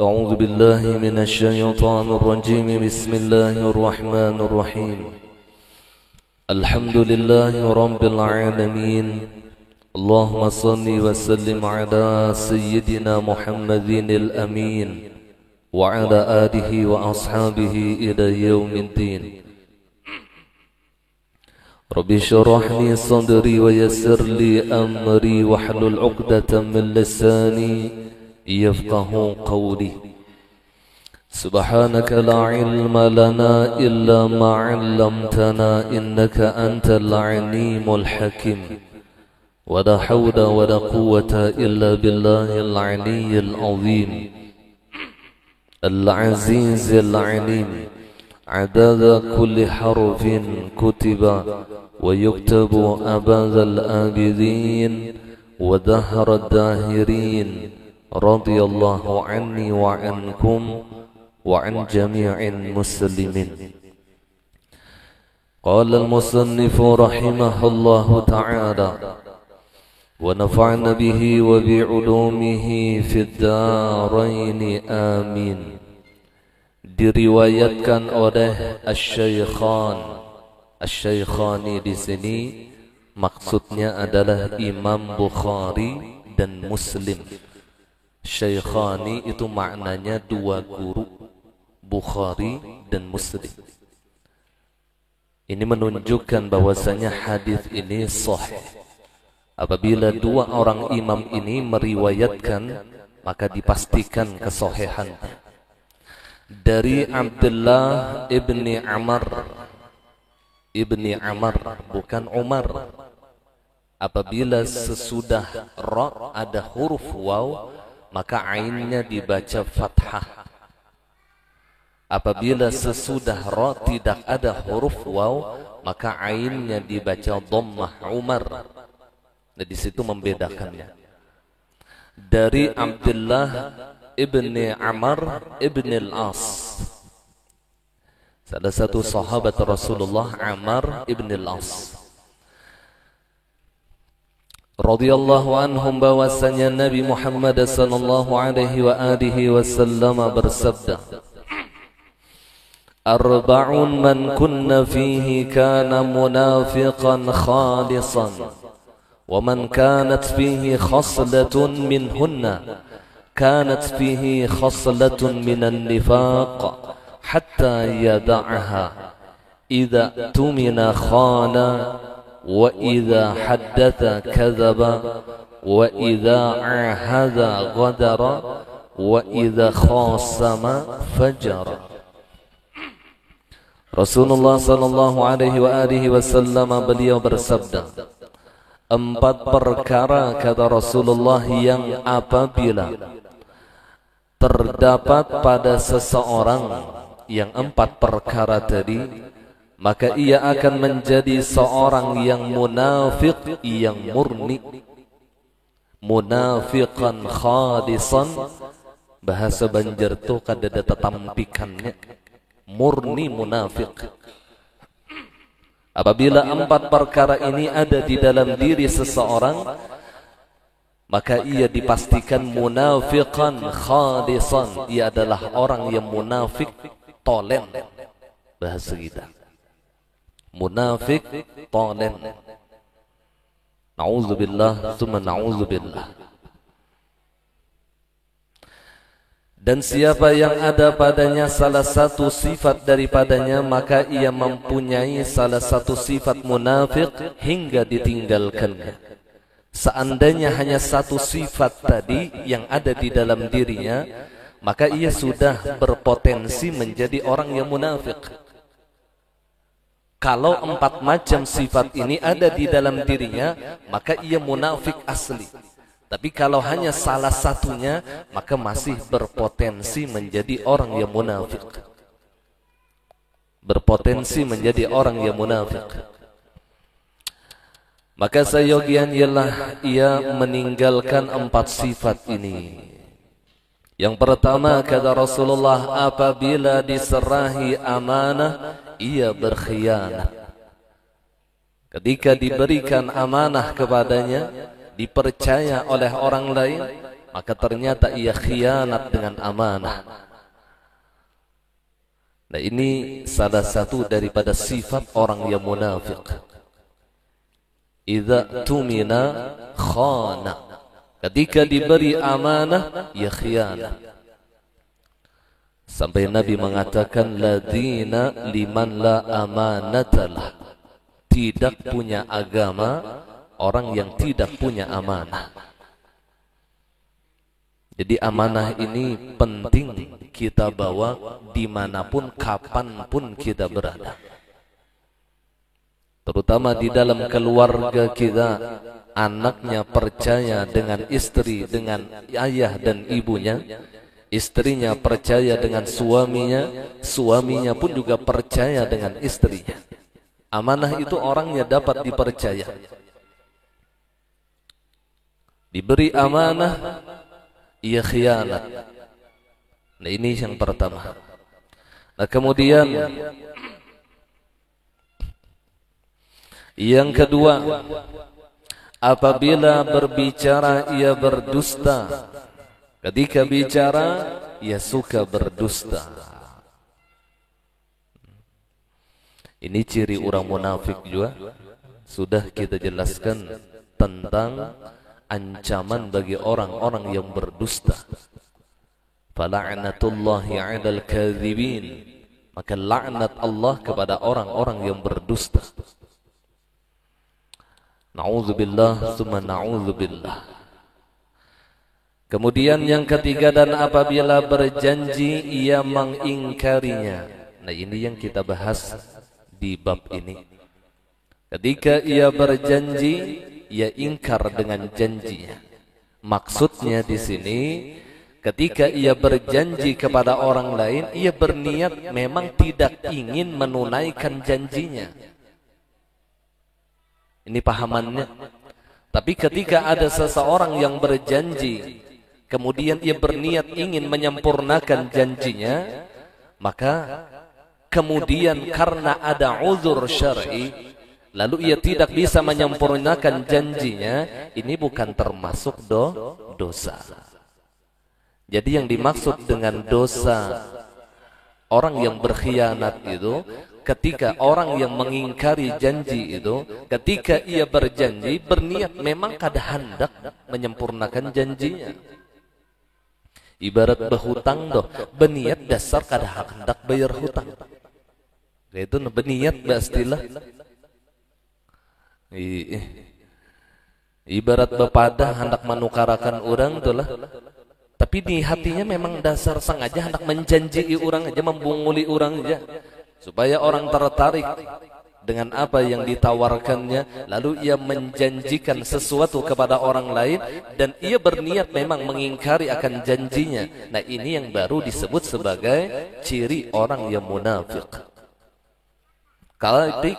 أعوذ بالله من الشيطان الرجيم. بسم الله الرحمن الرحيم. الحمد لله رب العالمين. اللهم صل وسلم على سيدنا محمد الأمين وعلى آله وأصحابه إلى يوم الدين. رب اشرح لي صدري ويسر لي أمري واحلل عقدة من لساني يفقه قولي. سبحانك لا علم لنا إلا ما علمتنا إنك أنت العليم الحكيم. ولا حول ولا قوة إلا بالله العلي العظيم العزيز العليم. عدد كل حرف كتب ويكتب أبد الآبدين ودهر الداهرين. رضي الله عني وعنكم وعن جميع المسلمين. قال المصنف رحمه الله تعالى: ونفعنا به وبعلومه في الدارين آمين. Diriwayatkan oleh Asy-Syaikhani di sini maksudnya adalah Imam Bukhari dan Muslim. Syaikhani itu maknanya dua guru, Bukhari dan Muslim. Ini menunjukkan bahwasanya hadis ini sahih. Apabila dua orang imam ini meriwayatkan, maka dipastikan kesahihannya. Dari Abdullah ibni Amr, bukan Umar. Apabila sesudah ra ada huruf waw, maka ainnya dibaca fathah. Apabila sesudah ra tidak ada huruf waw, maka ainnya dibaca dhammah, Umar. Nah, di situ membedakannya. Dari Abdullah ibni Amr ibni al-As, salah satu sahabat Rasulullah, Amr ibni al-As radhiyallahu anhum, bahwasanya Nabi Muhammad sallallahu alaihi wa alihi wasallam bersabda: Arba'un man kunna fihi kana munafiqan khalisan, wa man kanat fihi khaslatun minhunna كانت فيه خصلة من النفاق حتى يدعها إذا اؤتمن خان وإذا حدث كذب وإذا عاهد غدر وإذا خاصم فجر. Rasulullah sallallahu alaihi wa alihi wasallam beliau bersabda, 4 perkara kata Rasulullah yang apabila terdapat pada seseorang yang 4 perkara tadi, maka ia akan menjadi seorang yang munafik yang murni, munafiqan khalisan. Bahasa Banjar tu kada ada tetampikannya, murni munafik. Apabila 4 perkara ini ada di dalam diri seseorang, maka ia dipastikan munafiqan khalisan. Ia adalah orang yang munafik tolen. Bahasa kita, munafik tolen. Na'udzubillah tsumma na'udzubillah. Dan siapa yang ada padanya salah satu sifat daripadanya, maka ia mempunyai salah satu sifat munafik hingga ditinggalkannya. Seandainya hanya satu sifat tadi yang ada di dalam dirinya, maka ia sudah berpotensi menjadi orang yang munafik. Kalau 4 macam sifat ini ada di dalam dirinya, maka ia munafik asli. Tapi kalau hanya salah satunya, maka masih berpotensi menjadi orang yang munafik. Berpotensi menjadi orang yang munafik. Maka seyogian ialah ia meninggalkan 4 sifat ini. Yang pertama kata Rasulullah, apabila diserahi amanah, ia berkhianat. Ketika diberikan amanah kepadanya, dipercaya oleh orang lain, maka ternyata ia khianat dengan amanah. Nah, ini salah satu daripada sifat orang yang munafik. Idza tumina khana. Ketika diberi amanah, ia khianat. Sampai Nabi mengatakan ladina liman la amanatalah. Tidak punya agama orang yang tidak punya amanah. Jadi amanah ini penting kita bawa dimanapun, kapanpun kita berada. Terutama di dalam keluarga kita, anaknya percaya dengan istri, dengan ayah dan ibunya. Istrinya percaya dengan suaminya, suaminya pun juga percaya dengan istrinya. Amanah itu orangnya dapat dipercaya. Diberi amanah, ia khianat. Nah, ini yang pertama. Nah, kemudian yang kedua, apabila berbicara ia berdusta. Ketika bicara ia suka berdusta. Ini ciri orang munafik juga. Sudah kita jelaskan tentang ancaman bagi orang-orang yang berdusta. Fala'natullahi 'alal kadzibin. Maka laknat Allah kepada orang-orang yang berdusta. Na'udzubillah tsumma na'udzubillah. Kemudian yang ketiga, dan apabila berjanji ia mengingkarinya. Nah, ini yang kita bahas di bab ini. Ketika ia berjanji, ia ingkar dengan janjinya. Maksudnya di sini, ketika ia berjanji kepada orang lain, ia berniat memang tidak ingin menunaikan janjinya. Ini pahamannya. Tapi ketika ada seseorang yang berjanji, kemudian ia berniat ingin menyempurnakan janjinya, maka kemudian karena ada uzur syar'i, lalu ia tidak bisa menyempurnakan janjinya, ini bukan termasuk dosa. Jadi yang dimaksud dengan dosa orang yang berkhianat itu, ketika orang yang mengingkari janji itu, ketika ia berjanji, berniat memang kada hendak menyempurnakan janjinya. Ibarat berhutang doh, berniat dasar kada hendak bayar hutang. Itu berniat pastilah. Ibarat bepada hendak menukarakan orang itulah. Tapi di hatinya memang dasar sengaja hendak menjanji orang aja, membunguli orang aja, supaya orang tertarik dengan apa yang ditawarkannya, lalu ia menjanjikan sesuatu kepada orang lain dan ia berniat memang mengingkari akan janjinya. Nah, ini yang baru disebut sebagai ciri orang yang munafik.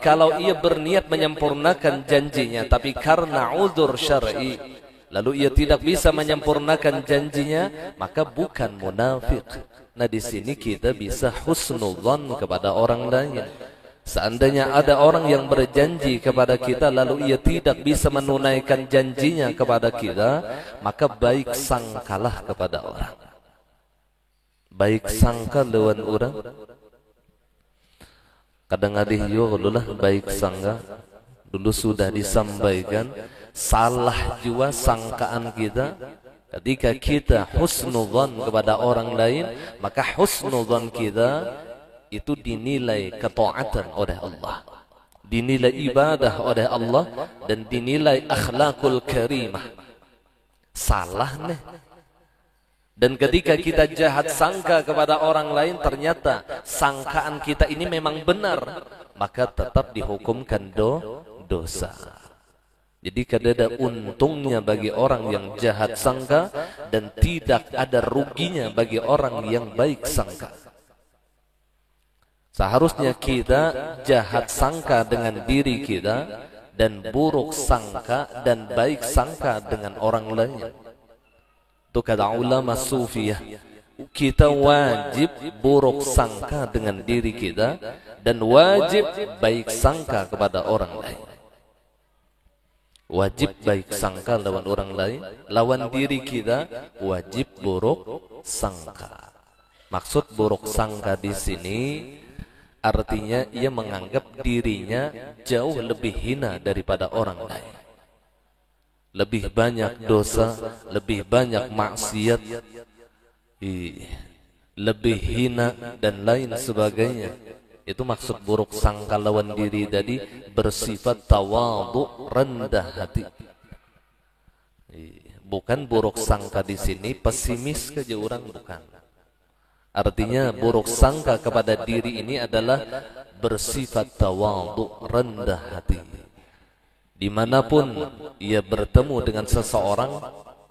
Kalau ia berniat menyempurnakan janjinya, tapi karena uzur syar'i, lalu ia tidak bisa menyempurnakan janjinya, maka bukan munafik. Nah, di sini kita bisa husnudzan kepada orang lain. Seandainya ada orang yang berjanji kepada kita lalu ia tidak bisa menunaikan janjinya kepada kita, maka baik sangkalah kepada orang. Baik sangka lawan orang. Kadang ada lah baik sangka. Dulu sudah disampaikan, salah juga sangkaan kita. Ketika kita husnudzan kepada orang lain, maka husnudzan kita itu dinilai ketaatan oleh Allah, dinilai ibadah oleh Allah, dan dinilai akhlakul karimah. Salah nih. Dan ketika kita jahat sangka kepada orang lain, ternyata sangkaan kita ini memang benar, maka tetap dihukumkan dosa. Jadi kada untungnya bagi orang yang jahat sangka, dan tidak ada ruginya bagi orang yang baik sangka. Seharusnya kita jahat sangka dengan diri kita, dan buruk sangka dan baik sangka dengan orang lain. Itu kata ulama sufiyah, kita wajib buruk sangka dengan diri kita, dan wajib baik sangka kepada orang lain. wajib baik sangka lawan orang lain, lawan diri kita wajib buruk sangka. Maksud buruk sangka di sini artinya ia menganggap dirinya jauh lebih hina daripada orang lain. Lebih banyak dosa, lebih banyak maksiat, lebih hina dan lain sebagainya. Itu maksud buruk sangka lawan diri tadi, bersifat tawadhu, rendah hati. Bukan buruk sangka di sini pesimis saja orang, bukan. Artinya buruk sangka kepada diri ini adalah bersifat tawadhu, rendah hati. Dimanapun ia bertemu dengan seseorang,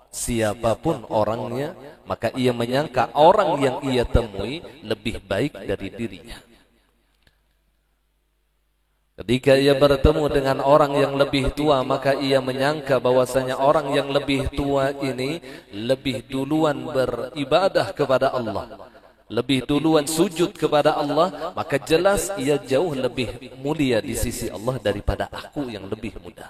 siapapun orangnya, maka ia menyangka orang yang ia temui lebih baik dari dirinya. Ketika ia bertemu dengan orang yang lebih tua, maka ia menyangka bahwasanya orang yang lebih tua ini lebih duluan beribadah kepada Allah, lebih duluan sujud kepada Allah, maka jelas ia jauh lebih mulia di sisi Allah daripada aku yang lebih muda.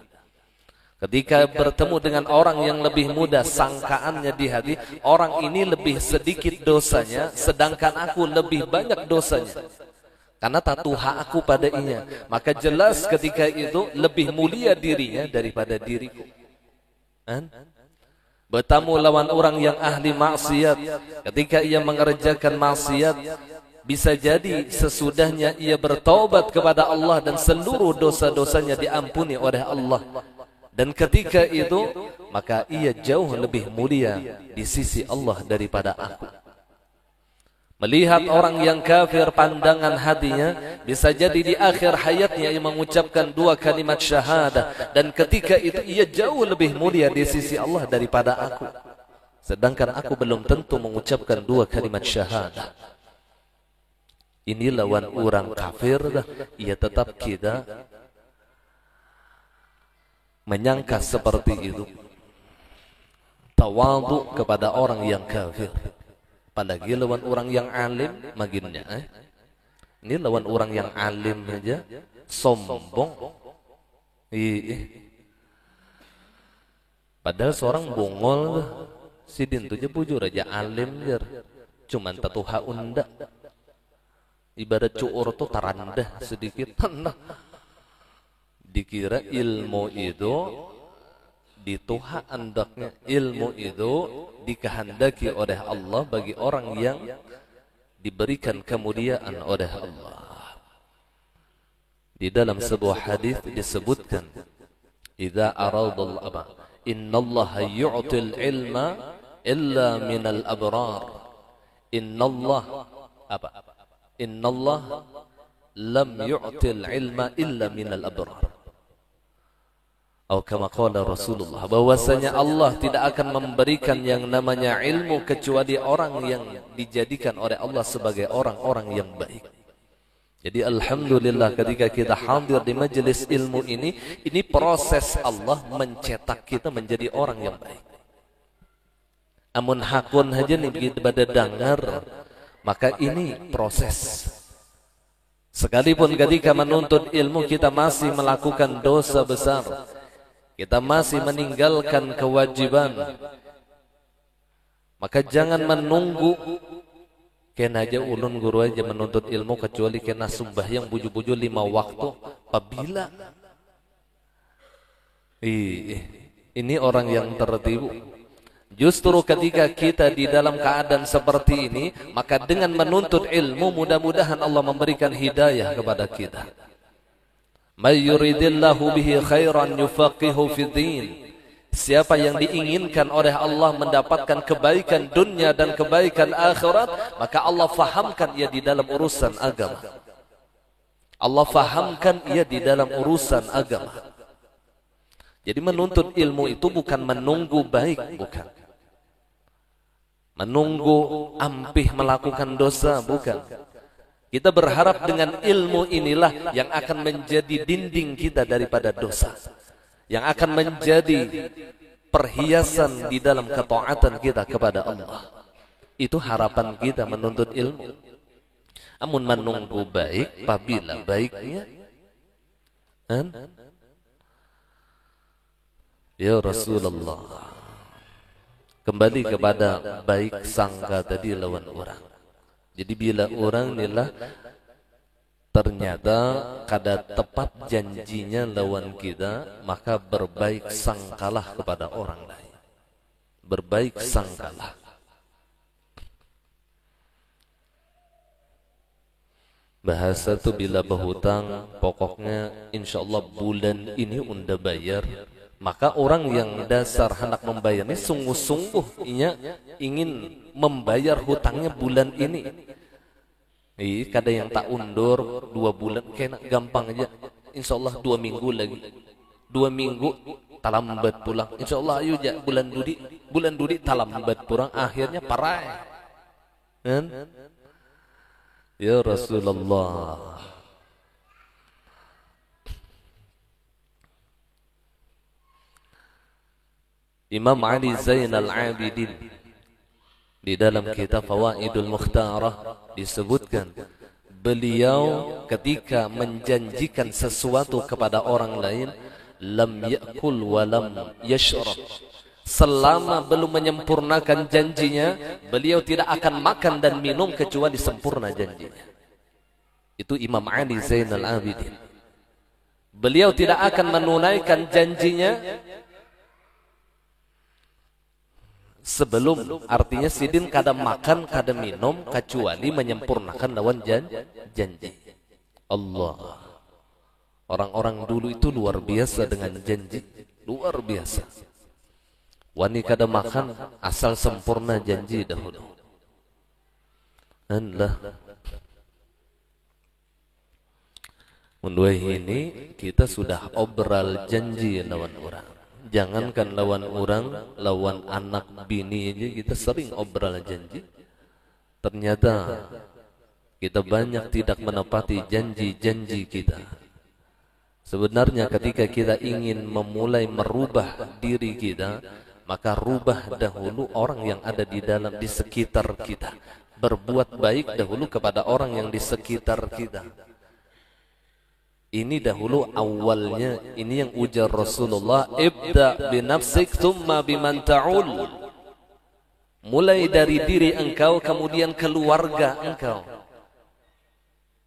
Ketika bertemu dengan orang yang lebih muda, sangkaannya di hati, orang ini lebih sedikit dosanya, sedangkan aku lebih banyak dosanya. Karena tak tuha aku padanya, maka jelas ketika itu lebih mulia dirinya daripada diriku. Bertemu lawan orang yang ahli maksiat, ketika ia mengerjakan maksiat, bisa jadi sesudahnya ia bertaubat kepada Allah dan seluruh dosa-dosanya diampuni oleh Allah. Dan ketika itu, maka ia jauh lebih mulia di sisi Allah daripada aku. Melihat orang yang kafir, pandangan hatinya bisa jadi di akhir hayatnya ia mengucapkan 2 kalimat syahadah, dan ketika itu ia jauh lebih mulia di sisi Allah daripada aku. Sedangkan aku belum tentu mengucapkan 2 kalimat syahadah. Ini lawan orang kafir dah, ia tetap kita menyangka seperti itu. Tawadhu kepada orang yang kafir. Apalagi lawan orang yang alim maginnya. Ini lawan orang yang alim aja sombong. Padahal seorang bongol, si dintu aja bujur aja alim jar. Cuman tatuha unda. Ibarat cuur tuh tarandah sedikit. Dikira ilmu itu dituha andaknya, ilmu itu dikehendaki oleh Allah bagi orang yang diberikan kemuliaan oleh Allah. Di dalam sebuah hadis disebutkan, idza aradul aba innallaha yu'til ilma illa minal abrar. Innallah apa? Innallah lam yu'til ilma illa minal abrar. Atau kama qala Rasulullah, bahwasanya Allah tidak akan memberikan yang namanya ilmu kecuali orang yang dijadikan oleh Allah sebagai orang-orang yang baik. Jadi alhamdulillah ketika kita hadir di majelis ilmu ini proses Allah mencetak kita menjadi orang yang baik. Amun hakun haja nih begitu pada dengar, maka ini proses. Sekalipun ketika menuntut ilmu kita masih melakukan dosa besar, kita masih meninggalkan kewajiban, maka jangan menunggu kena aja ulun guru aja menuntut ilmu kecuali kena sembahyang buju-buju 5 waktu. Apabila ini orang yang tertipu. Justru ketika kita di dalam keadaan seperti ini, maka dengan menuntut ilmu mudah-mudahan Allah memberikan hidayah kepada kita. May yuridillahu bihi khairan yufaqihu fiddin. Siapa yang diinginkan oleh Allah mendapatkan kebaikan dunia dan kebaikan akhirat, maka Allah fahamkan ia di dalam urusan agama. Allah fahamkan ia di dalam urusan agama. Jadi menuntut ilmu itu bukan menunggu baik, bukan. Menunggu ampih melakukan dosa, bukan. Kita berharap dengan ilmu inilah yang akan menjadi dinding kita daripada dosa, yang akan menjadi perhiasan di dalam ketaatan kita kepada Allah. Itu harapan kita menuntut ilmu. Amun menunggu baik, apabila baiknya Ya Rasulullah, kembali kepada baik sangka tadi lawan orang. Jadi bila orang inilah ternyata kada tepat janjinya lawan kita, maka berbaik sangkalah kepada orang lain. Berbaik sangkalah. Bahasa tu bila berhutang, pokoknya insya Allah bulan ini unda bayar. Maka orang yang dasar hendak membayar ini sungguh-sungguh ingin membayar hutangnya bulan ini. Kada yang tak undur 2 bulan, kena gampang aja. Insya Allah 2 minggu lagi. 2 minggu talambat pulang. Insya Allah ayo ja bulan dudi talambat pulang. Akhirnya parai. Kan? Ya Rasulullah. Imam Ali Zainal Abidin di dalam kitab Fawaidul Mukhtarah disebutkan, beliau ketika menjanjikan sesuatu kepada orang lain, lam yakul wa lam yashrab, selama belum menyempurnakan janjinya, beliau tidak akan makan dan minum kecuali sempurna janjinya. Itu Imam Ali Zainal Abidin. Beliau tidak akan menunaikan janjinya sebelum, artinya sidin kada makan kada minum kecuali menyempurnakan lawan janji. Allah, orang-orang dulu itu luar biasa dengan janji, luar biasa. Wani kada makan asal sempurna janji dahulu. Allah, menduai ini kita sudah obral janji lawan orang. Jangankan lawan orang, lawan anak bini aja kita sering obral janji. Ternyata kita banyak tidak menepati janji-janji kita. Sebenarnya ketika kita ingin memulai merubah diri kita, maka rubah dahulu orang yang ada di sekitar kita. Berbuat baik dahulu kepada orang yang di sekitar kita. Ini dahulu awalnya. Ini yang ujar Rasulullah, ibda binafsik thumma biman ta'ul. Mulai dari diri engkau, kemudian keluarga engkau.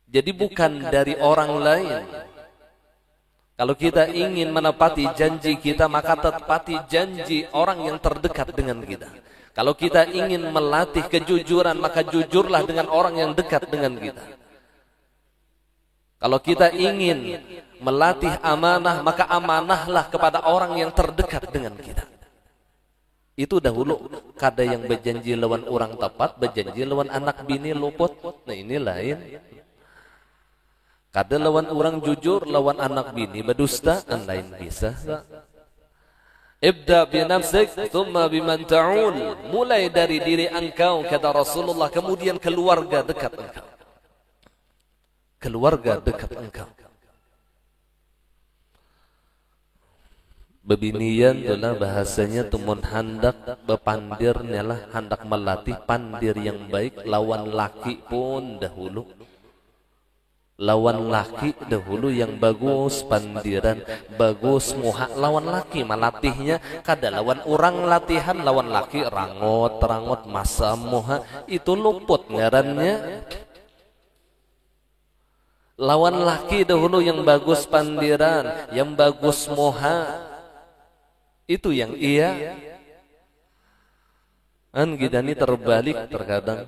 Jadi bukan dari orang lain. Kalau kita ingin menepati janji kita, maka tepati janji orang yang terdekat dengan kita. Kalau kita ingin melatih kejujuran, maka jujurlah dengan orang yang dekat dengan kita. Kalau kita ingin melatih amanah, maka amanahlah kepada orang yang terdekat dengan kita. Itu dahulu. Kada yang berjanji lawan orang tepat, berjanji lawan anak bini luput. Nah ini lain. Kada lawan orang jujur, lawan anak bini berdusta, lain bisa. Ibda binafsik thumma biman ta'ul. Mulai dari diri engkau, kata Rasulullah, kemudian keluarga dekat engkau. Keluarga dekat engkau. Bebinian adalah bahasanya tumun handak bepandirnya lah, handak melatih pandir yang baik lawan laki pun dahulu. Lawan laki dahulu yang bagus pandiran, bagus muha lawan laki, melatihnya kada lawan orang latihan lawan laki rangot masa muha itu luput ngarannya. Lawan laki dahulu yang bagus pandiran, yang bagus moha, itu yang iya. Kita ini terbalik terkadang.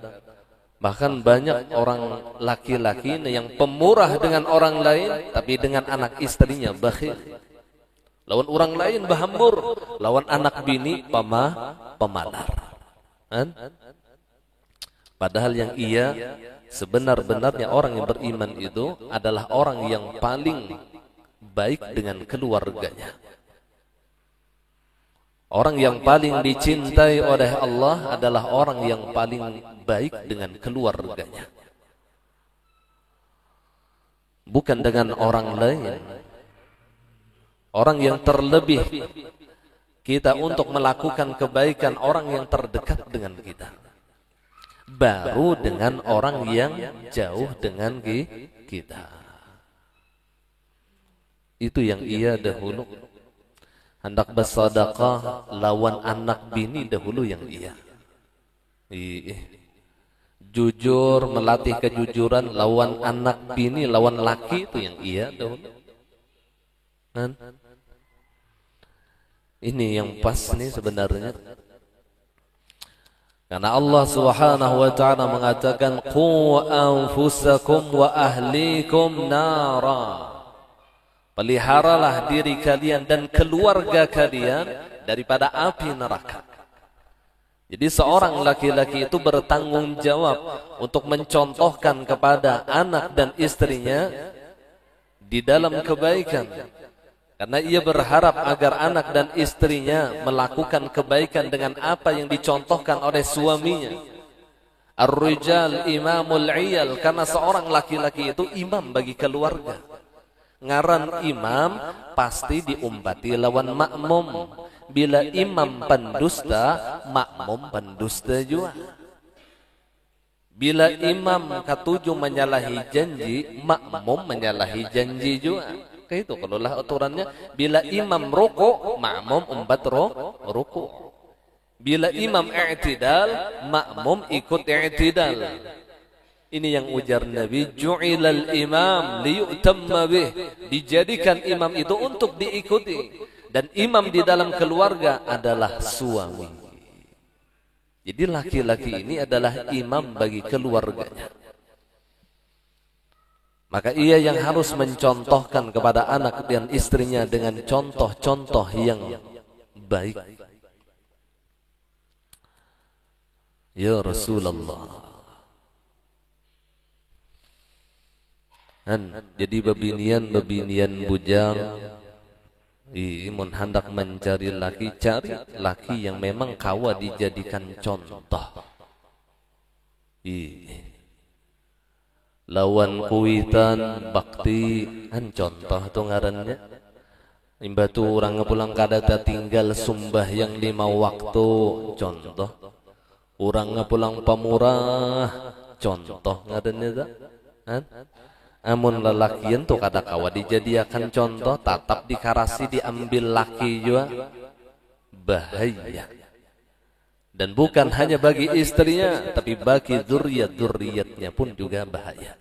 Bahkan banyak orang laki-laki yang pemurah dengan orang lain, tapi dengan anak istrinya bakhil. Lawan orang lain bahambur, lawan anak bini pemalar. Padahal yang iya, sebenar-benarnya orang yang beriman itu adalah orang yang paling baik dengan keluarganya. Orang yang paling dicintai oleh Allah adalah orang yang paling baik dengan keluarganya. Bukan dengan orang lain. Orang yang terlebih kita untuk melakukan kebaikan orang yang terdekat dengan kita. Baru dengan orang yang jauh dengan kita. Itu yang ia dahulu. hendak bersedekah lawan anak bini dahulu yang iya. Jujur, melatih kejujuran lawan anak bini, lawan laki itu yang iya dahulu. Kan? Ini yang pas nih sebenarnya. Karena Allah Subhanahu wa taala mengatakan qu anfusakum wa ahlikum nara. Peliharalah diri kalian dan keluarga kalian daripada api neraka. Jadi seorang laki-laki itu bertanggung jawab untuk mencontohkan kepada anak dan istrinya di dalam kebaikan. Karena ia berharap agar anak dan istrinya melakukan kebaikan dengan apa yang dicontohkan oleh suaminya. Ar-rijal imamul iyal, karena seorang laki-laki itu imam bagi keluarga. Ngaran imam pasti diumbati lawan makmum. Bila imam pendusta, makmum pendusta juga. Bila imam ketujuh menyalahi janji, makmum menyalahi janji juga. Kayak itu kalau lah aturannya. Bila imam ruku', makmum umbat ruku'. Bila imam i'tidal, makmum ikut i'tidal. Ini yang ujar Nabi, ju'ilal imam liyu'tamma bih. Dijadikan imam itu untuk diikuti. Dan imam di dalam keluarga adalah suami. Jadi laki-laki ini adalah imam bagi keluarganya. Maka ia yang harus mencontohkan kepada anak dan istrinya dengan contoh-contoh yang baik. Ya Rasulullah. Jadi bebinian bujang imun hendak mencari laki, cari laki yang memang kawa dijadikan contoh. Lawan kuitan bakti contoh tu ngarannya. Imba tu orang pulang kada tinggal sumbah yang 5 waktu contoh. Orang pulang pamurah contoh ngarannya tak? Amun lelakian tu kada kawa dijadiakan contoh, tatap dikarasi diambil laki juga bahaya. Dan bukan hanya bagi istrinya, tapi bagi zuriat-zuriatnya pun juga bahaya.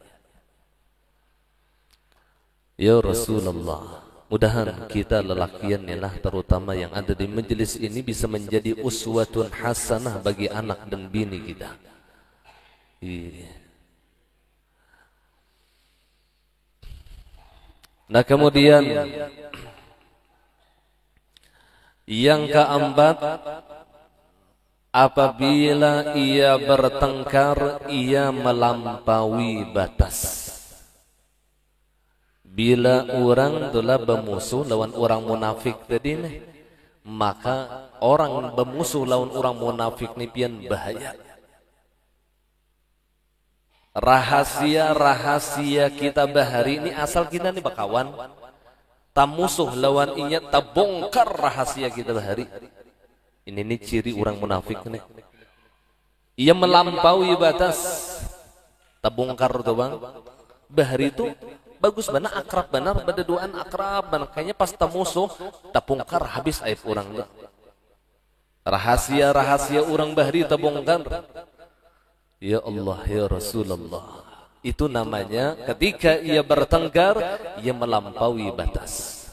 Ya Rasulullah, mudahan kita lelakian lah terutama yang ada di majelis ini bisa menjadi uswatun hasanah bagi anak dan bini kita. Nah kemudian yang keempat, apabila ia bertengkar, ia melampaui batas. Bila orang telah bermusuh lawan orang munafik tadi nih, maka orang bermusuh lawan orang munafik nih pian bahaya. Rahasia-rahasia kita bahari ini asal kita nih bakawan. Tak musuh lawan inya, tak bongkar rahasia kita bahari. Ini nih ciri orang munafik nih. Ia melampaui batas. Tak bongkar tuh bang. Bahari itu bagus benar, akrab benar, berduaan akrab benar. Kayaknya pas tak musuh, tak bongkar habis aib orang. Rahasia-rahasia orang bahari tak bongkar. Ya Allah, ya Rasulullah. Itu namanya ketika ia bertengkar, ia melampaui batas.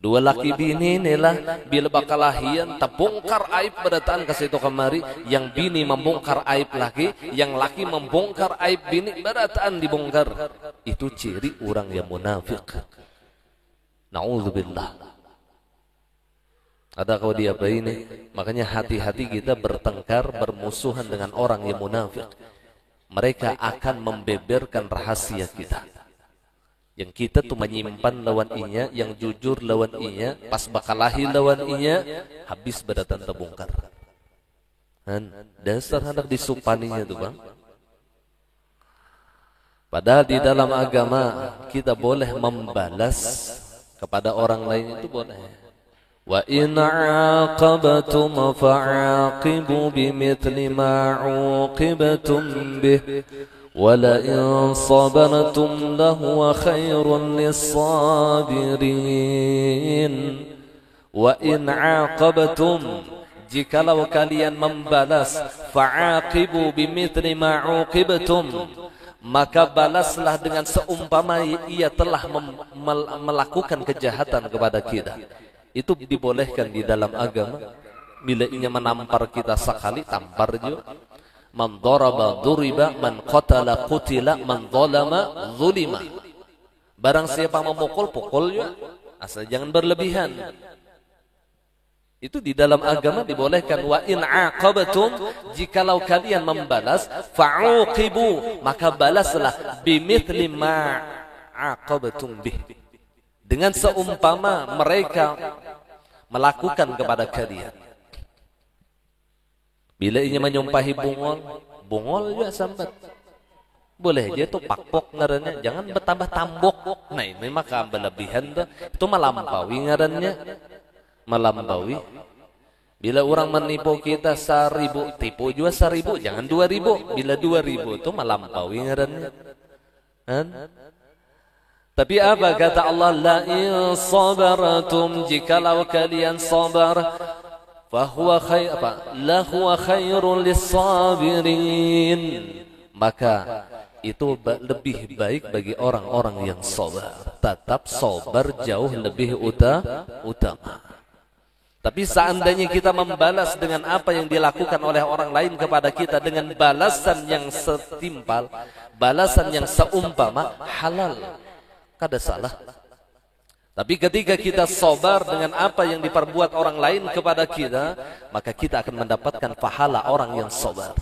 Dua laki bini inilah bila bakalahian terbongkar aib berdataan ke situ kemari. Yang bini membongkar aib laki, yang laki membongkar aib bini berdataan dibongkar. Itu ciri orang yang munafik. Na'udzubillah. Ada kau dia apa ini? Makanya hati-hati kita bertengkar, bermusuhan dengan orang yang munafik. Mereka akan membeberkan rahasia kita. Yang kita tuh menyimpan lawan inya, yang jujur lawan inya, pas bakalahi lawan inya, habis berdatang terbongkar. Dasar hendak disupaninya tuh bang. Padahal di dalam agama kita boleh membalas kepada orang lain itu boleh. Wa in 'aqabtum fa'aqibu bimithli ma 'uqibtum bih wa la in sabartum lahu khairun lis-sabirin Wa in aqabtum, jikalau kalian membalas, fa'aqibu bimithli ma 'uqibtum, maka balaslah dengan seumpama ia telah melakukan kejahatan kepada kita. Itu dibolehkan di dalam agama. Bila ia menampar kita sekali, tampar juga. Man daraba duriba, man qatala qutila, man zalama zulima. Barang siapa memukul, pukul juga. Asal jangan berlebihan. Itu di dalam agama dibolehkan. Wa in aqabtum, jikalau kalian membalas, fa'uqibu, maka balaslah bimithli ma aqabtum bih, dengan seumpama mereka melakukan kepada kalian. Bila ini menyumpahi bungol juga sambat. Boleh aja itu pakpok ngarannya, jangan bertambah tambok. Nah ini maka berlebihan tuh, itu melampaui ngarannya. Melampaui. Bila orang menipu kita 1.000, tipu juga 1.000, jangan 2.000. Bila 2.000 itu melampaui ngarannya. Tapi apa kata Allah? La in sabartum, jikalau kalian sabar, fahuwa khair, la huwa khairul lis-sabirin, maka itu lebih baik bagi orang-orang yang sabar. Tetap sabar jauh lebih utama. Tapi seandainya kita membalas dengan apa yang dilakukan oleh orang lain kepada kita dengan balasan yang setimpal, balasan yang seumpama, halal, kada salah. Tapi ketika kita sabar dengan apa yang diperbuat orang lain kepada kita, maka kita akan mendapatkan pahala orang yang sabar.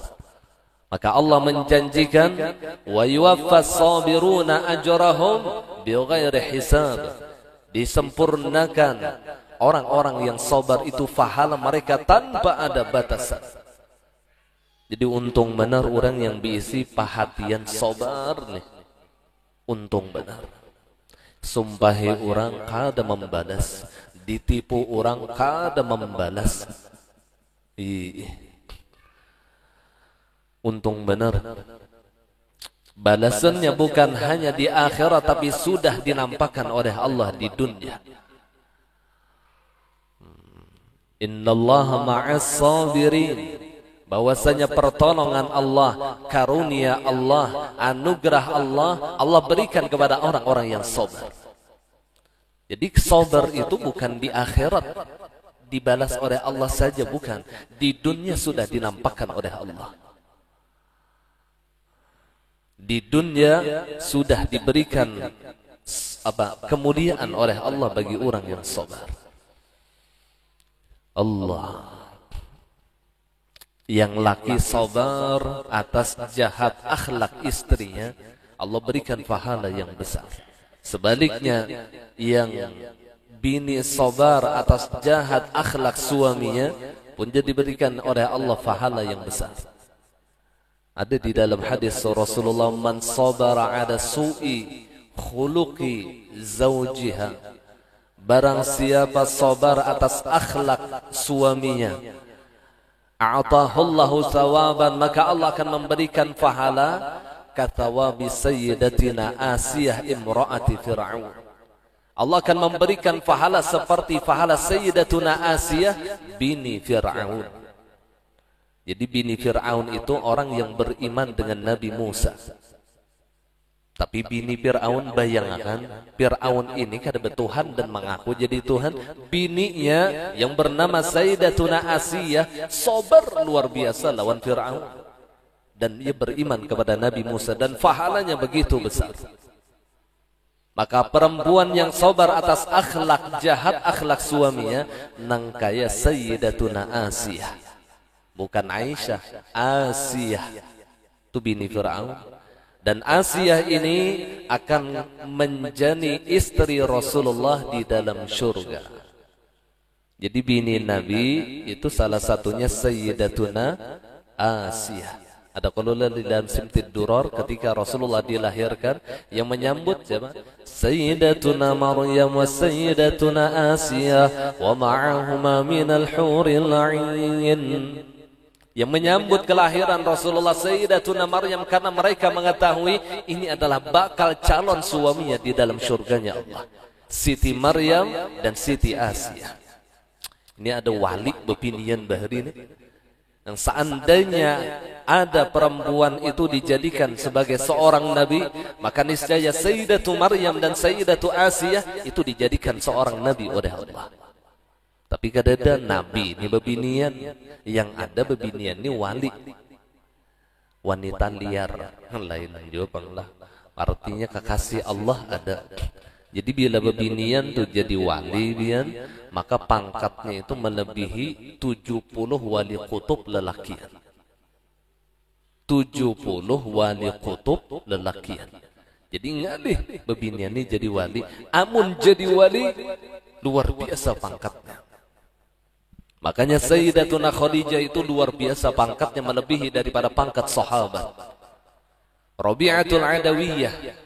Maka Allah menjanjikan, wa yuwaffas sabiruna ajrahum bighairi hisab, disempurnakan orang-orang yang sabar itu pahala mereka tanpa ada batasan. Jadi untung benar orang yang diisi perhatian sabar nih. Untung benar. Sumpahi orang kada membalas, ditipu orang kada membalas. Untung benar. Balasannya bukan hanya di akhirat, tapi sudah dinampakkan oleh Allah di dunia. Innallaha ma'as sabirin, bahwasanya pertolongan Allah, karunia Allah, anugerah Allah, Allah berikan kepada orang-orang yang sabar. Jadi sabar itu bukan di akhirat dibalas oleh Allah saja, bukan. Di dunia sudah dinampakkan oleh Allah. Di dunia sudah diberikan kemuliaan oleh Allah bagi orang yang sabar. Allah yang laki sabar atas jahat akhlak istrinya, Allah berikan pahala yang besar. Sebaliknya, yang bini sabar atas jahat akhlak suaminya pun jadi diberikan oleh Allah pahala yang besar. Ada di dalam hadis Rasulullah, man sabara ala su'i khuluqi zawjiha, barang siapa sabar atas akhlak suaminya, a'tahullahu thawaban, maka Allah akan memberikan pahala kathawabi sayyidatina Asiyah imra'ati Fir'aun. Allah akan memberikan pahala seperti pahala sayyidatuna Asiyah bini Fir'aun. Jadi bini Fir'aun itu orang yang beriman dengan Nabi Musa. Tapi bini Fir'aun, bayangkan Fir'aun ini kada bertuhan dan mengaku jadi Tuhan. Bininya yang bernama Sayyidatuna Asiyah sabar luar biasa lawan Fir'aun, dan ia beriman kepada Nabi Musa, dan pahalanya begitu besar. Maka perempuan yang sabar atas akhlak jahat akhlak suaminya nangkaya Sayyidatuna Asiyah, bukan Aisyah, Asiyah itu bini Fir'aun. Dan Asiyah ini akan menjadi istri Rasulullah di dalam surga. Jadi bini Nabi itu salah satunya Sayyidatuna Asiyah. Ada qaulullah di dalam Simtid Durar ketika Rasulullah dilahirkan, yang menyambut siapa? Sayyidatuna Maryam wa Sayyidatuna Asiyah wa ma'ahuma minal huril 'ain. Yang menyambut kelahiran Rasulullah Sayyidatuna Maryam, karena mereka mengetahui ini adalah bakal calon suaminya di dalam surganya Allah, Siti Maryam dan Siti Asiyah. Ini ada wali bepinian bahari ini. Yang seandainya ada perempuan itu dijadikan sebagai seorang nabi, maka niscaya Sayyidatu Maryam dan Sayyidatu Asiyah itu dijadikan seorang nabi oleh Allah. Tapi kadang nabi ini bebinian, yang ada bebinian ini wali, wanita liar, lain jawabanlah. Artinya kekasih Allah ada. Jadi bila bebinian tuh jadi wali bian, maka pangkatnya itu melebihi 70 wali kutub lelakian. 70 wali kutub lelakian. Jadi ngalih bebinian ini jadi wali. Amun jadi wali luar biasa pangkatnya. Makanya Sayyidatuna Khadijah itu luar biasa pangkatnya, melebihi daripada pangkat sahabat. Rabi'atul Adawiyah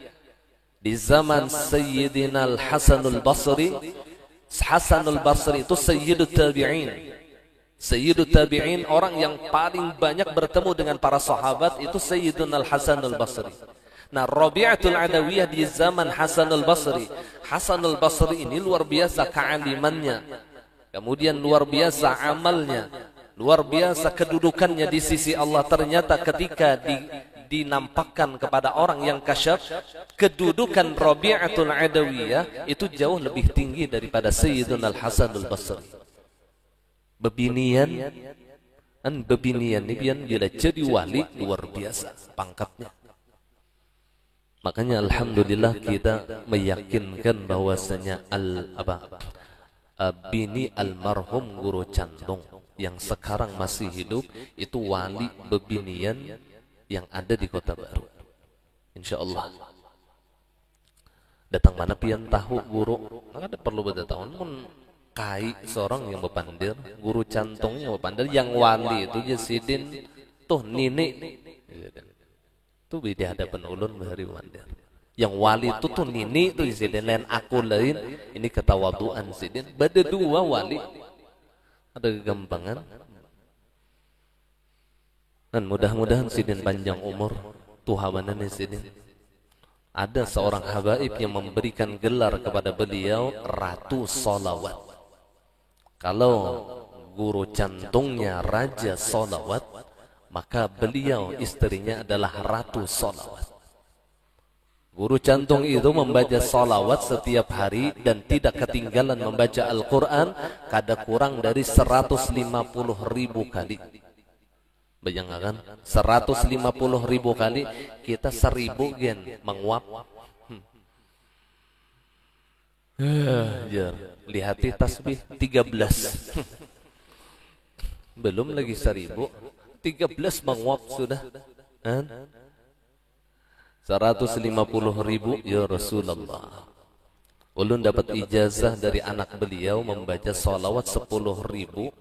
di zaman Sayyidina Al-Hasanul Basri. Hasanul Basri itu Sayyidut Tabi'in. Sayyidut Tabi'in, orang yang paling banyak bertemu dengan para sahabat itu Sayyidina Al-Hasanul Basri. Nah, Rabi'atul Adawiyah di zaman Hasanul Basri. Hasanul Basri ini luar biasa kealimannya, kemudian luar biasa amalnya, luar biasa kedudukannya di sisi Allah. Ternyata ketika dinampakkan kepada orang yang kasyaf, kedudukan Rabi'atul Adawiyah itu jauh lebih tinggi daripada Sayyidina Al-Hasanul Basri. Bebinian ini bila jadi wali luar biasa pangkatnya. Makanya alhamdulillah kita meyakinkan bahwasanya bini almarhum Guru Cantung yang sekarang masih hidup itu wali bebinian yang ada di Kota Baru. Insyaallah. Datang mana pian tahu guru, maka ada perlu berdatang pun kai seorang yang berpandir, Guru Cantungnya berpandir, yang wali itu Jasidin tuh nini. Tuh beda hadapan ulun bahari pandir. Yang wali itu tuh nini tuh Jasidin, lain aku lain, ini ketawaduan Jasidin. Bada dua wali. Ada kegampangan. Dan mudah-mudahan Sidin panjang umur, tuhawanan Sidin. Ada seorang habaib yang memberikan gelar kepada beliau Ratu Solawat. Kalau Guru Cantungnya Raja Solawat, maka beliau istrinya adalah Ratu Solawat. Guru Cantung itu membaca solawat setiap hari dan tidak ketinggalan membaca Al-Quran kada kurang dari 150.000 kali. Bayangkan 150.000 kali, kita 1.000 gen menguap. Lihati tasbih 13. Belum lagi 1.000, 13 menguap sudah. 150.000 ya Rasulullah. Ulun dapat ijazah dari anak beliau membaca salawat 10.000,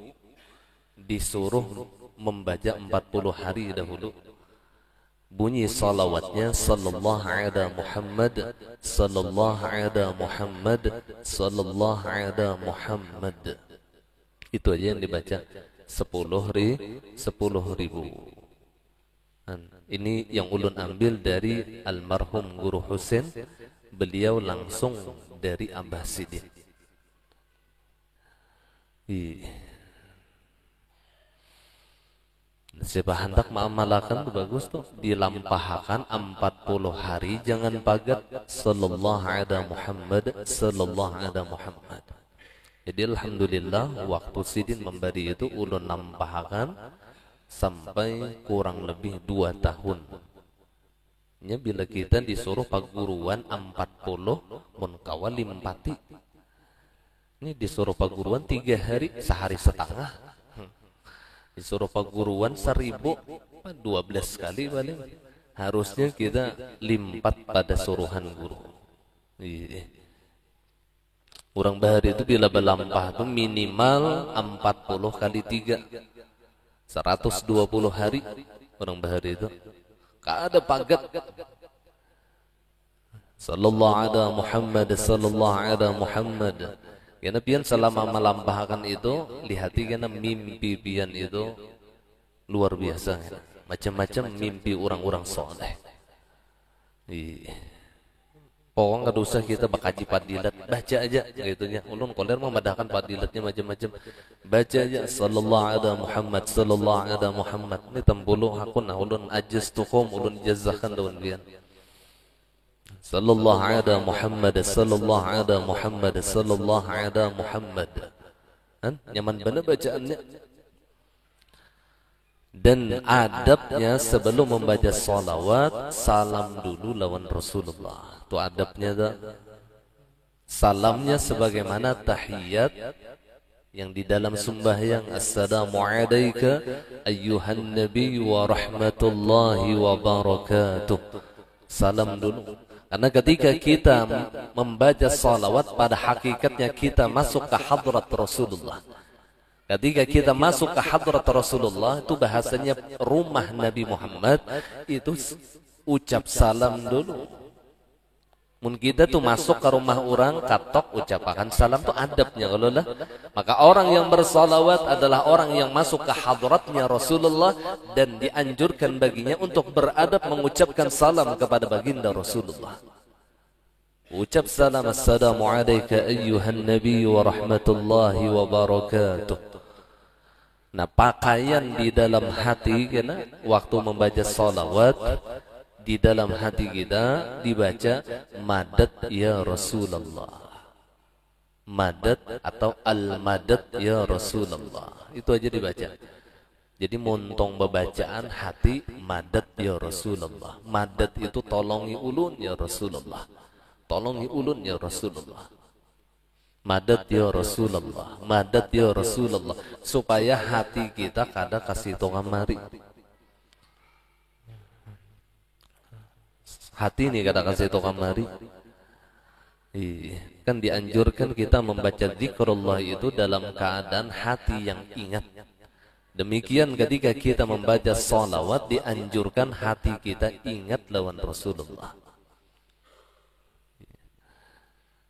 disuruh membaca 40 hari dahulu. Bunyi salawatnya sallallahu ala Muhammad, sallallahu ala Muhammad, sallallahu ala Muhammad. Itu aja yang dibaca 10.000. Ini yang ulun ambil dari almarhum Guru Husain, beliau langsung dari Abah Sidin. Siapa hendak mengamalkan bagus tuh, dilampahkan 40 hari, jangan pagat sallallahu ala Muhammad, sallallahu ala Muhammad. Jadi alhamdulillah waktu Sidin memberi itu ulun lampahkan sampai kurang lebih 2 tahun. Ya, bila kita disuruh paguruan 40 munkawal limpati. Ini disuruh paguruan 3 hari, sehari setengah. Disuruh paguruan 1.000, 12 kali paling. Harusnya kita limpat pada suruhan guru. Orang bahari itu bila berlampah itu minimal 40 kali 3, 120 hari orang bahari itu. Kada pagat. Sallallahu ala Muhammad, sallallahu ala Muhammad. Karena pian selama melampahkan itu, lihati karena mimpi pian itu luar biasa. Macam-macam mimpi orang-orang soleh. Pokoknya nggak usah kita bakaji padilat, baca aja gitunya. Ulun koler memadahkan padilatnya macam-macam. Baca aja sallallahu ala Muhammad, sallallahu ala Muhammad. Ini tembulu hakun ulun ajistukum, ulun jazahkan daun bian. Sallallahu ala Muhammad, sallallahu ala Muhammad, sallallahu ala Muhammad. Kan nyaman benar bacaannya. Dan adabnya sebelum membaca salawat, salam dulu lawan Rasulullah. Itu adabnya dah. Salamnya sebagaimana tahiyat yang di dalam sembahyang. Assalamu alayka ayyuhan nabi wa rahmatullahi wa barakatuh. Salam dulu. Karena ketika kita membaca salawat, pada hakikatnya kita masuk ke hadrat Rasulullah. Ketika kita masuk ke hadrat Rasulullah, itu bahasanya rumah Nabi Muhammad, itu ucap salam dulu. Mun kita tuh masuk ke rumah orang, katok ucapakan salam, tuh adabnya kalau lah. Maka orang yang bersalawat adalah orang yang masuk ke hadratnya Rasulullah, dan dianjurkan baginya untuk beradab mengucapkan salam kepada baginda Rasulullah. Ucap salam, assalamu alayka ayyuhan nabi wa rahmatullahi wa barakatuh. Nah, pakaian di dalam hati kita waktu membaca salawat, di dalam hati kita dibaca madad ya Rasulullah. Madad atau al-madad ya Rasulullah. Itu aja dibaca. Jadi montong bebacaan hati madad ya Rasulullah. Madad itu tolongi ulun ya Rasulullah. Tolongi ulun ya Rasulullah. Madad ya Rasulullah, madad ya Rasulullah, supaya hati kita kada kasih tonga mari. Hati ini kada kasih tonga mari. Kan dianjurkan kita membaca zikrullah itu dalam keadaan hati yang ingat. Demikian ketika kita membaca salawat, dianjurkan hati kita ingat lawan Rasulullah.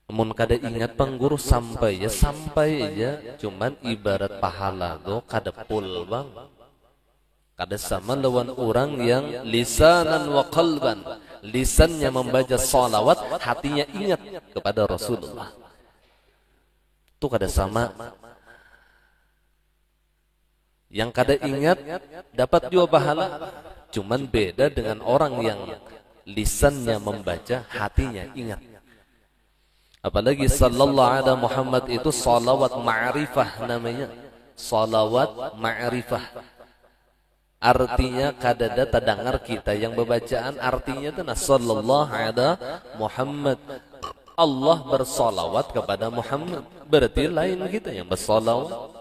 Namun kada ingat pengguru sampai aja, cuman ibarat pahala do kada pul bang. Kada sama lawan orang yang lisanan wa qalban, lisannya membaca salawat, hatinya ingat kepada Rasulullah. Itu kada sama. Yang kada ingat dapat juga pahala, cuman beda dengan orang yang lisannya membaca, hatinya ingat. Apalagi sallallahu ala Muhammad itu salawat ma'rifah namanya. Salawat ma'rifah. Artinya kadada terdengar kita yang bacaan, artinya itu sallallahu ala Muhammad. Allah bersalawat kepada Muhammad. Berarti lain kita yang bersalawat.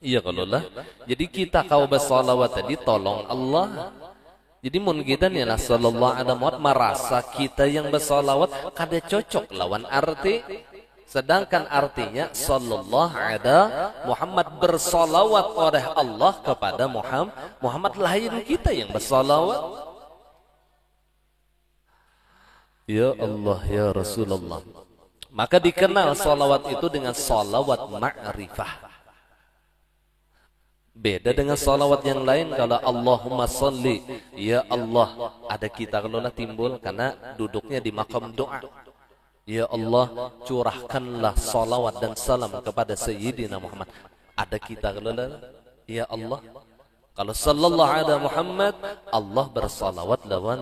Iya kalau lah. Jadi kita kau bersalawat tadi tolong Allah. Jadi mun kita nih lah sallallahu alaihi wasallam merasa kita yang bersalawat kada cocok lawan arti, sedangkan artinya sallallahu alaihi Muhammad bersalawat oleh Allah kepada Muhammad lain kita yang bersalawat. Ya Allah ya Rasulullah. Maka dikenal salawat itu dengan salawat ma'rifah. Beda dengan salawat yang lain. Kalau Allahumma salli, ya Allah, ada kita kalau lah timbul karena duduknya di makam doa. Ya Allah, curahkanlah salawat dan salam kepada Sayyidina Muhammad. Ada kita kalau lah, ya Allah. Kalau sallallahu alaihi Muhammad, Allah bersalawat lawan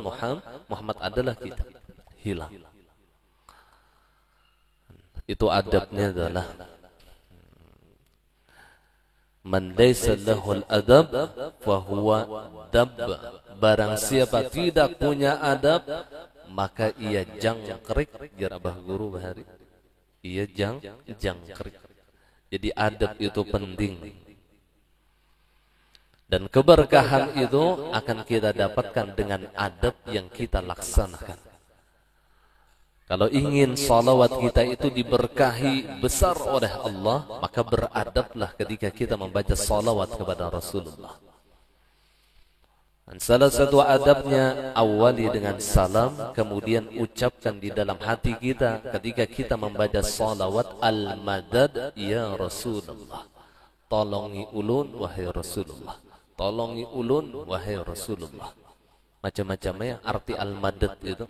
Muhammad adalah kita. Hilang. Itu adabnya adalah man laysa lahul adab fahuwa dab. Barang siapa tidak punya adab, maka ia jangkrik. Jar abah guru bahari, ia jangkrik. Jadi adab itu penting, dan keberkahan itu akan kita dapatkan dengan adab yang kita laksanakan. Kalau ingin salawat kita itu diberkahi besar oleh Allah, maka beradablah ketika kita membaca salawat kepada Rasulullah. Dan salah satu adabnya, awali dengan salam, kemudian ucapkan di dalam hati kita ketika kita membaca salawat, al-madad ya Rasulullah. Tolongi ulun wahai Rasulullah. Tolongi ulun wahai Rasulullah. Macam-macamnya arti al-madad itu.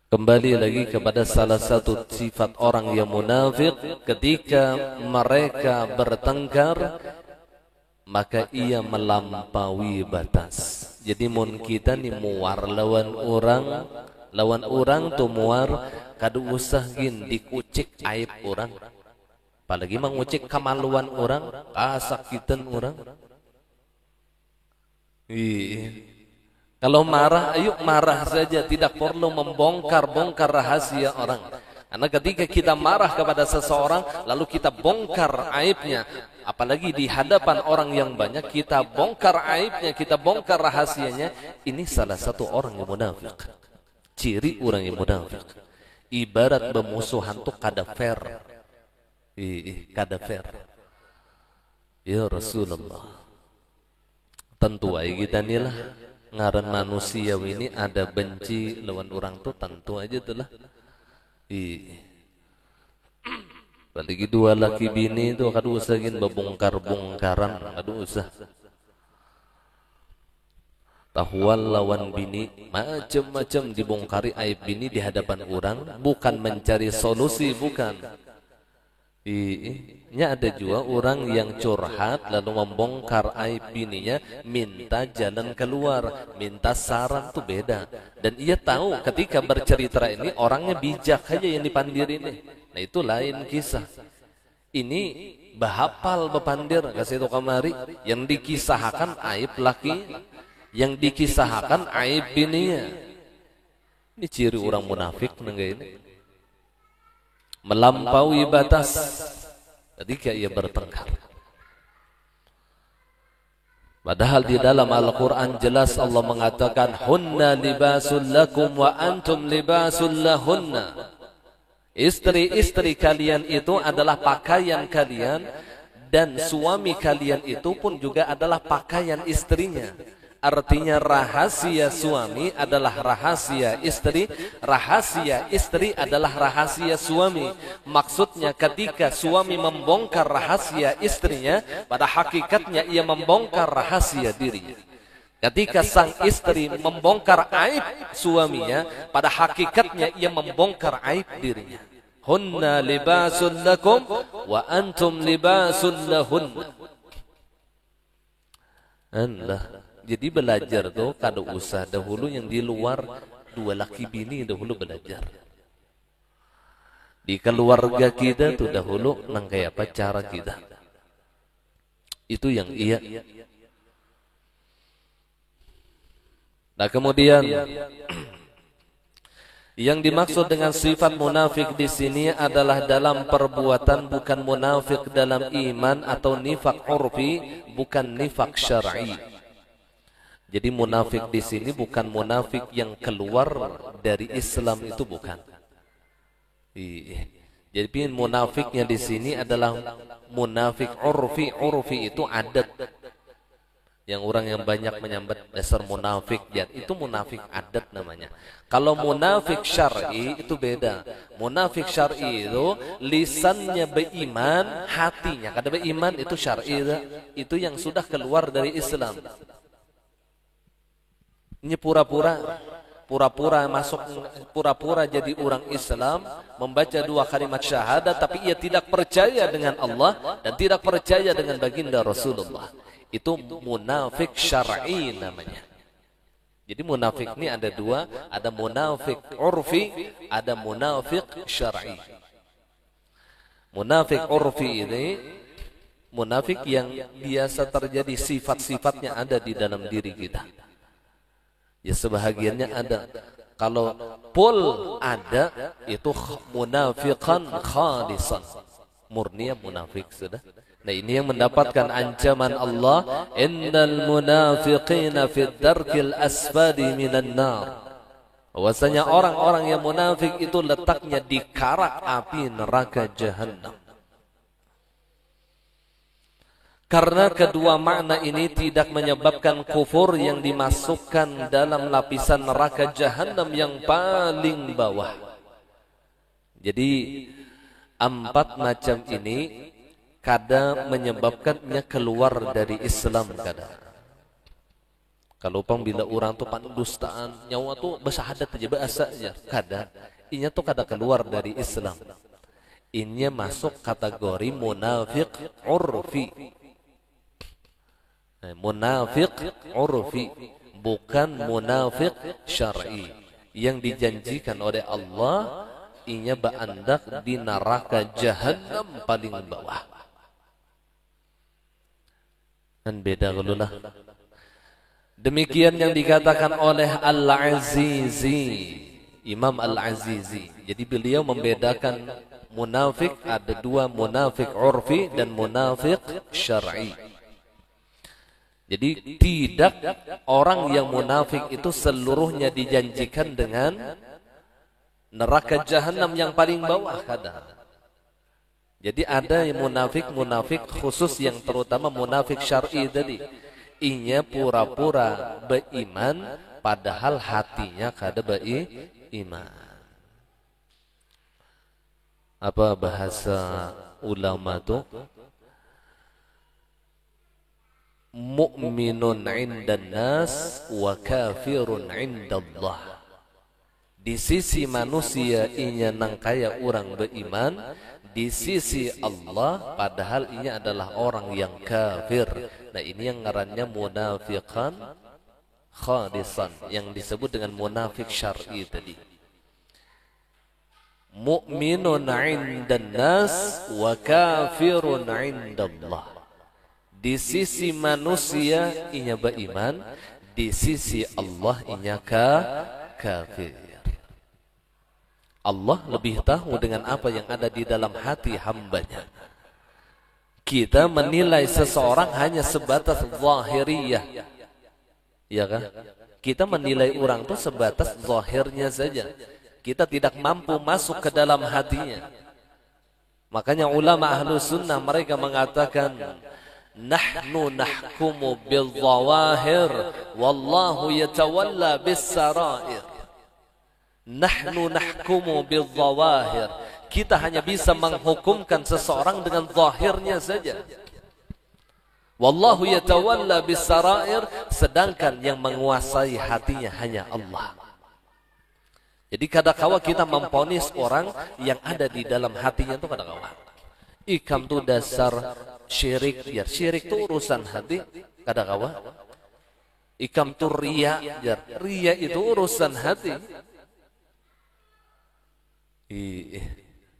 Kembali lagi kepada salah satu sifat orang yang munafik, ketika mereka bertengkar maka ia melampaui batas. Jadi mun kita ni muar lawan orang tu muar kadu usah gin dikucik aib orang. Apalagi mengucik kemaluan orang, kasakitan orang. Kalau marah, ayo marah saja, tidak perlu membongkar-bongkar rahasia orang. Karena ketika kita marah kepada seseorang, lalu kita bongkar aibnya, apalagi di hadapan orang yang banyak, kita bongkar aibnya, kita bongkar rahasianya, ini salah satu orang yang munafik. Ciri orang yang munafik. Ibarat bermusuhan tuh kada fair. Kada fair. Ya Rasulullah. Tentu aja kita inilah ngaran manusia ini ada benci lawan orang tuh tentu aja tuh lah. Apalagi dua laki bini itu kadu usah gin bebongkar-bongkaran, kadu usah. Tahwal lawan bini macam-macam dibongkari aib bini di hadapan orang, bukan mencari solusi, bukan. Nya ada juga orang yang curhat lalu membongkar aib bininya, minta jalan keluar, minta saran, tuh beda. Dan ia tahu ketika bercerita ini orangnya bijak aja yang dipandir ini. Nah itu lain kisah. Ini bahapal bepandir kasih itu kamari, yang dikisahkan aib laki, yang dikisahkan aib bininya. Ini ciri orang munafik nengga ini. Melampaui batas ketika ia bertengkar. Padahal di dalam Al-Quran jelas Allah mengatakan hunna libasul lakum wa antum libasul lahunna. Istri-istri kalian itu adalah pakaian kalian, dan suami kalian itu pun juga adalah pakaian istrinya. Artinya rahasia suami adalah rahasia istri adalah rahasia suami. Maksudnya ketika suami membongkar rahasia istrinya, pada hakikatnya ia membongkar rahasia dirinya. Ketika sang istri membongkar aib suaminya, pada hakikatnya ia membongkar aib dirinya. Hunna libasul lakum wa antum libasul lahunna. Jadi belajar tuh kada usah dahulu yang di luar, dua laki bini dahulu belajar. Di keluarga kita tuh dahulu nang kayak apa cara kita. Itu yang iya. Nah kemudian yang dimaksud dengan sifat munafik di sini adalah dalam perbuatan, bukan munafik dalam iman atau nifak urfi, bukan nifak syar'i. Jadi munafik di sini bukan munafik yang keluar dari Islam, itu bukan. Jadi munafiknya di sini adalah munafik urfi. Urfi itu adat. Yang orang yang banyak menyambat dasar munafik, itu munafik adat namanya. Kalau munafik syar'i itu beda. Munafik syar'i itu lisannya beriman, hatinya kada beriman, itu syar'i. Itu yang sudah keluar dari Islam. Ini pura-pura masuk, pura-pura jadi orang Islam, membaca 2 kalimat syahadat, tapi ia tidak percaya dengan Allah dan tidak percaya dengan baginda Rasulullah. Itu munafik syar'i namanya. Jadi munafik ini ada dua, ada munafik urfi, ada munafik syar'i. Munafik urfi ini munafik yang biasa terjadi, sifat-sifatnya ada di dalam diri kita. Ya sebahagiannya ada. Kalau pul ada, itu munafiqan khalisan, murni munafik sudah. Nah ini yang mendapatkan ancaman Allah, innal munafiqina fid darkil asfali minan nar. Bahwasanya orang-orang yang munafik itu letaknya di karak api neraka jahanam. Karena kedua makna ini tidak menyebabkan kufur yang dimasukkan dalam lapisan neraka jahanam yang paling bawah. Jadi 4 macam ini kada menyebabkannya keluar dari Islam kada. Kalau bila orang tuh pandustaan nyawa tuh bersahadat aja bahasa aja kada inya tuh kada keluar dari Islam. Inya masuk kategori munafik urfi. Munafik urfi, bukan munafik syar'i. Yang dijanjikan oleh Allah inya baandak di neraka jahanam paling bawah. Kan beda gelulah. Demikian yang dikatakan oleh Al-Azizi, Imam Al-Azizi. Jadi beliau membedakan munafik, ada dua, munafik urfi dan munafik syar'i. Jadi tidak orang yang munafik itu seluruhnya dijanjikan dengan neraka jahanam yang paling bawah, kada. Jadi ada yang munafik khusus yang terutama munafik syar'i tadi. Inya pura-pura beriman padahal hatinya kada beriman. Apa bahasa ulama tu? Mu'minun 'indan nas wa kafirun 'indallah. Di sisi manusia inya nang kaya orang beriman, di sisi Allah padahal inya adalah orang yang kafir. Nah ini yang ngarannya munafiqan khalisan, yang disebut dengan munafik syar'i tadi. Mu'minun 'indan nas wa kafirun 'indallah. Di sisi manusia inya beriman, di sisi Allah inya kafir. Allah lebih tahu dengan apa yang ada di dalam hati hambanya. Kita menilai seseorang hanya sebatas zahiriyah, ya kan? Kita menilai orang itu sebatas zahirnya saja. Kita tidak mampu masuk ke dalam hatinya. Makanya ulama ahlu sunnah mereka mengatakan, nahnu nahkumu bil zawahir, wallahu yatawalla bis sarair. Nahnu nahkumu bil zawahir. Kita hanya bisa menghukumkan seseorang dengan zahirnya saja. Wallahu yatawalla bis sarair, sedangkan yang menguasai hatinya hanya Allah. Jadi kadang-kala kita memponis orang yang ada di dalam hatinya itu kadang-kala. Ikam tu dasar syirik, ya syirik tu urusan hati kadang-kala. Ikam tu riya, ya riya itu urusan hati.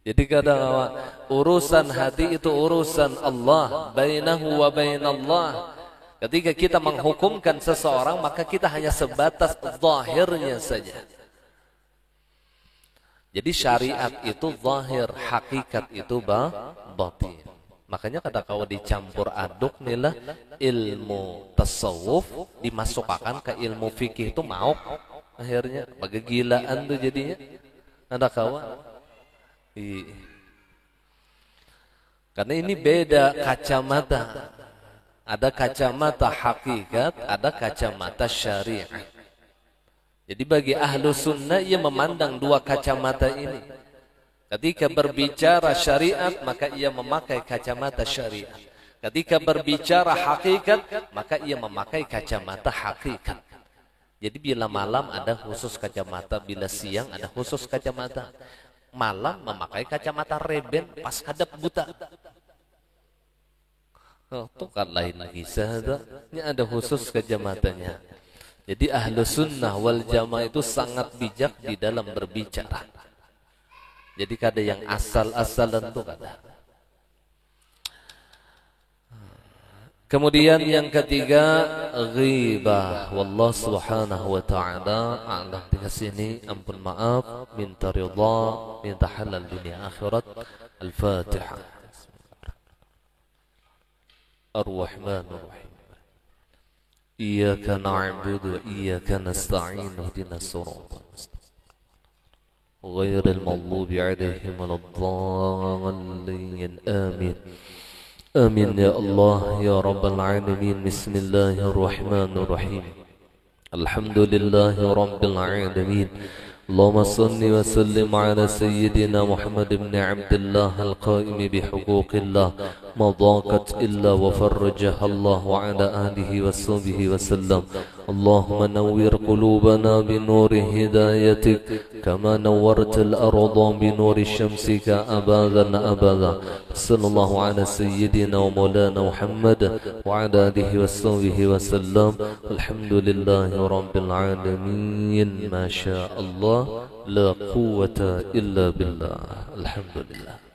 Jadi kadang urusan hati itu urusan Allah, bainahu wa bainallah. Ketika kita menghukumkan seseorang maka kita hanya sebatas zahirnya saja. Jadi syariat itu zahir, hakikat itu batin. Makanya kadang-kala dicampur aduk nilah ilmu tasawuf dimasukkan ke ilmu fikih itu mau akhirnya bagegilaan tuh jadinya. Ada kawan, karena ini beda kacamata. Ada kacamata hakikat, ada kacamata syariat. Jadi bagi ahlu sunnah ia memandang dua kacamata ini. Ketika berbicara syariat maka ia memakai kacamata syariat. Ketika berbicara hakikat maka ia memakai kacamata hakikat. Jadi bila malam ada khusus kacamata, bila siang ada khusus kacamata. Malam memakai kacamata reben pas hadap buta. Oh, itu kan lain lagi sahaja. Ini ada khusus kacamatanya. Jadi ahlu sunnah wal jamaah itu sangat bijak di dalam berbicara. Jadi kada yang asal-asalan itu kada. Kemudian yang ketiga ghibah. Wallah subhanahu wa ta'ala a'lam. Di sini ampun maaf, minta ridha, minta halal dunia akhirat. Al-Fatihah. Ar-Rahmanur Rahim. Iyyaka na'budu wa iyyaka nasta'in ihdinas siratal mustaqim. Ghairil maghdubi 'alaihim waladdallin. Amin. Amin ya Allah ya Rabbal Alamin. Bismillahirrahmanirrahim. Alhamdulillahi Rabbil Alamin. Allahumma salli wa sallim ala Sayyidina Muhammad ibn Abdullah al-Qaim bihuquqillah ma dhaqat illa wa farrajaha Allah wa ala alihi wa sahbihi wa sallam. اللهم نور قلوبنا بنور هدايتك كما نورت الأرض بنور شمسك أبدا أبدا. صلى الله على سيدنا ومولانا محمد وعلى آله وصحبه وسلم. الحمد لله رب العالمين. ما شاء الله لا قوة إلا بالله. الحمد لله.